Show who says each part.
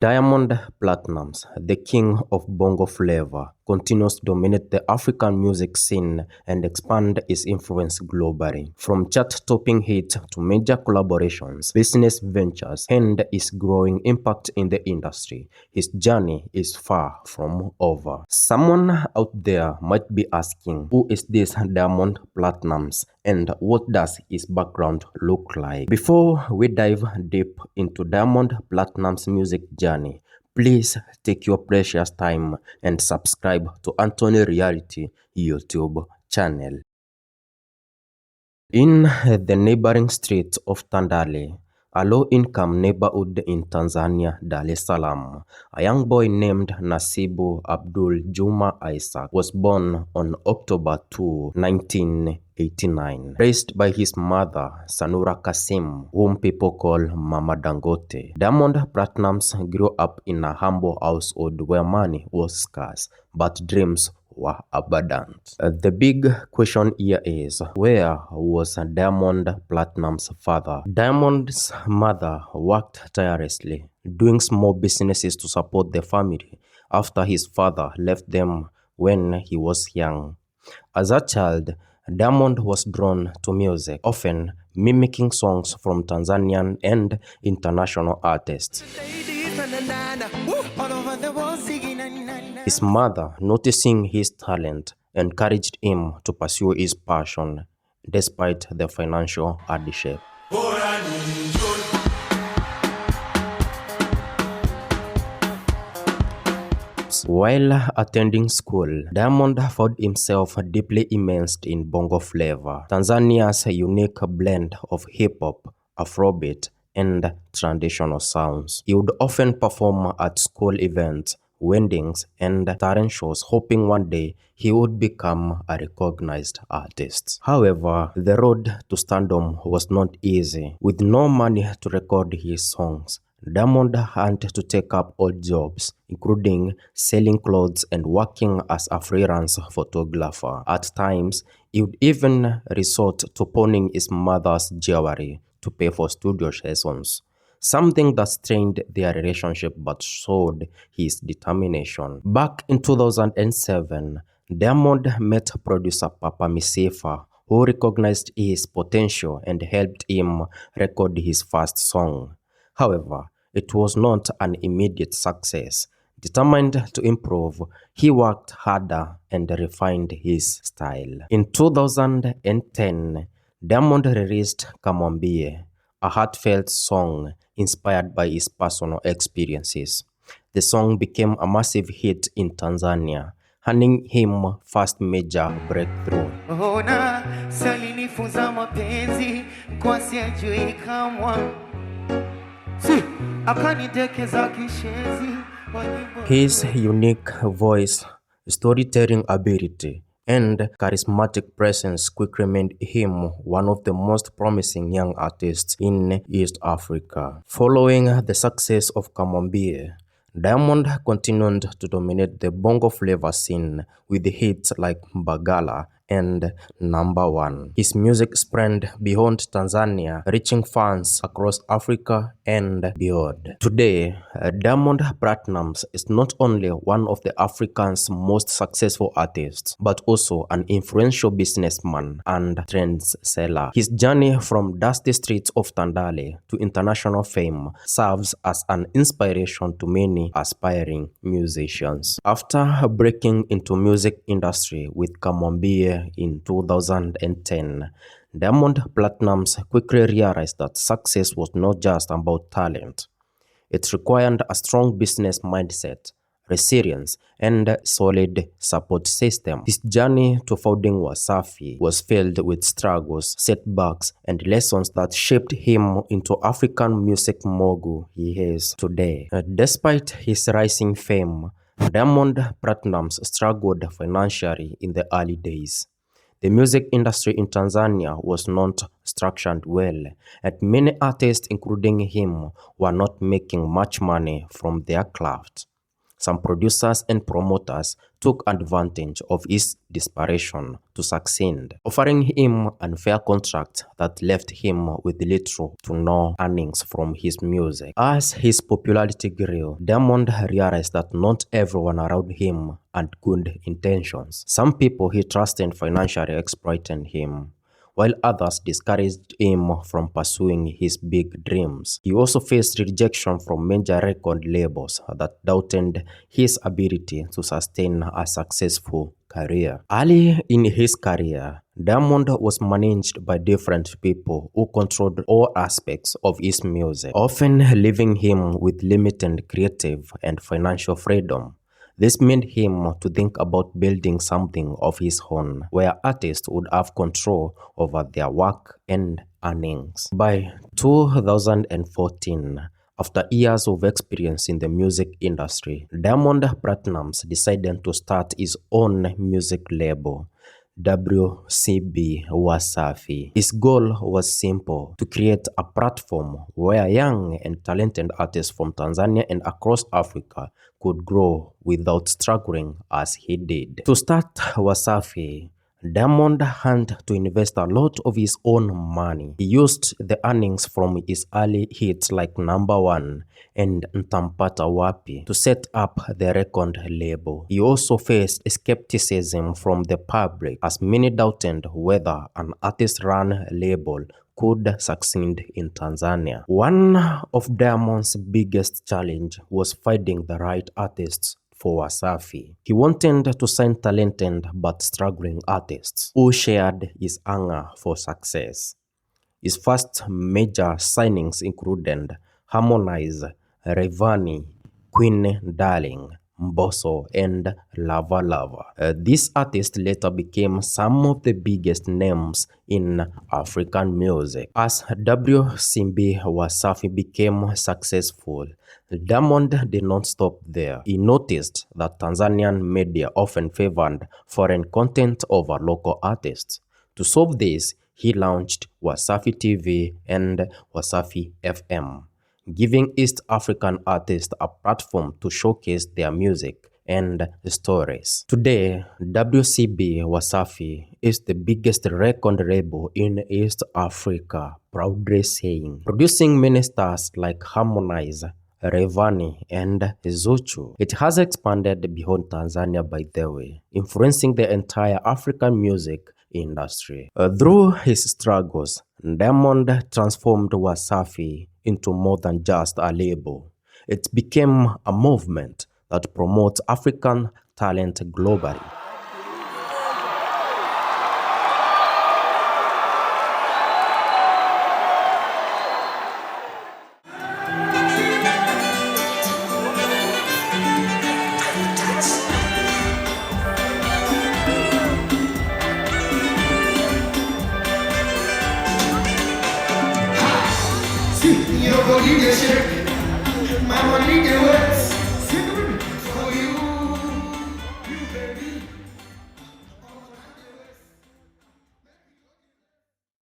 Speaker 1: Diamond Platnumz, the king of Bongo Flava, continues to dominate the African music scene and expand its influence globally. From chart-topping hits to major collaborations, business ventures, and his growing impact in the industry, his journey is far from over. Someone out there might be asking, who is this Diamond Platnumz and what does his background look like? Before we dive deep into Diamond Platnumz's music journey, please take your precious time and subscribe to Anthony Reality YouTube channel. In the neighboring streets of Tandale, a low-income neighborhood in Tanzania, Dar es Salaam, a young boy named Nasibu Abdul Juma Isaac was born on October 2, 1989. Raised by his mother, Sanura Kasim, whom people call Mama Dangote, Diamond Platnumz grew up in a humble household where money was scarce, but dreams were abundant. The big question here is, where was Diamond Platnumz's father? Diamond's mother worked tirelessly, doing small businesses to support the family after his father left them when he was young. As a child, Diamond was drawn to music, often mimicking songs from Tanzanian and international artists. His mother, noticing his talent, encouraged him to pursue his passion despite the financial hardship. While attending school, Diamond found himself deeply immersed in Bongo Flava, Tanzania's unique blend of hip-hop, Afrobeat, and traditional sounds. He would often perform at school events, weddings, and talent shows, hoping one day he would become a recognized artist. However, the road to stardom was not easy. With no money to record his songs, Diamond had to take up odd jobs, including selling clothes and working as a freelance photographer. At times, he would even resort to pawning his mother's jewelry to pay for studio sessions, something that strained their relationship but showed his determination. Back in 2007, Diamond met producer Papa Misifa, who recognized his potential and helped him record his first song. However, it was not an immediate success. Determined to improve, he worked harder and refined his style. In 2010, Diamond released Kamwambie, a heartfelt song inspired by his personal experiences. The song became a massive hit in Tanzania, earning him first major breakthrough. His unique voice, storytelling ability, and charismatic presence quickly made him one of the most promising young artists in East Africa. Following the success of Kamwambie, Diamond continued to dominate the Bongo Flava scene with hits like Bagala and Number One. His music spread beyond Tanzania, reaching fans across Africa and beyond. Today, Diamond Platnumz is not only one of the Africa's most successful artists, but also an influential businessman and trendsetter. His journey from dusty streets of Tandale to international fame serves as an inspiration to many aspiring musicians. After breaking into music industry with Kamwambie in 2010, Diamond Platnumz quickly realized that success was not just about talent. It required a strong business mindset, resilience, and solid support system. His journey to founding Wasafi was filled with struggles, setbacks, and lessons that shaped him into African music mogul he is today. Despite his rising fame, Diamond Platnumz struggled financially in the early days. The music industry in Tanzania was not structured well, and many artists, including him, were not making much money from their craft. Some producers and promoters took advantage of his desperation to succeed, offering him unfair contracts that left him with little to no earnings from his music. As his popularity grew, Diamond realized that not everyone around him had good intentions. Some people he trusted financially exploited him, while others discouraged him from pursuing his big dreams. He also faced rejection from major record labels that doubted his ability to sustain a successful career. Early in his career, Diamond was managed by different people who controlled all aspects of his music, often leaving him with limited creative and financial freedom. This made him to think about building something of his own, where artists would have control over their work and earnings. By 2014, after years of experience in the music industry, Diamond Platnumz decided to start his own music label, WCB Wasafi. His goal was simple: to create a platform where young and talented artists from Tanzania and across Africa could grow without struggling as he did. To start Wasafi, Diamond had to invest a lot of his own money. He used the earnings from his early hits like Number One and Ntampata Wapi to set up the record label. He also faced skepticism from the public, as many doubted whether an artist-run label could succeed in Tanzania. One of Diamond's biggest challenge was finding the right artists for Wasafi. He wanted to sign talented but struggling artists who shared his hunger for success. His first major signings included Harmonize, Rayvanny, Queen Darling, Mbosso, and Lava Lava. These artists later became some of the biggest names in African music. As WCB Wasafi became successful, Diamond did not stop there. He noticed that Tanzanian media often favored foreign content over local artists. To solve this, he launched Wasafi TV and Wasafi FM, giving East African artists a platform to showcase their music and stories. Today, WCB Wasafi is the biggest record label in East Africa, proudly saying, producing many stars like Harmonize, Rayvanny, and Zuchu. It has expanded beyond Tanzania, by the way, influencing the entire African music industry. Through his struggles, Diamond transformed Wasafi into more than just a label. It became a movement that promotes African talent globally.
Speaker 2: Your leadership, my leader.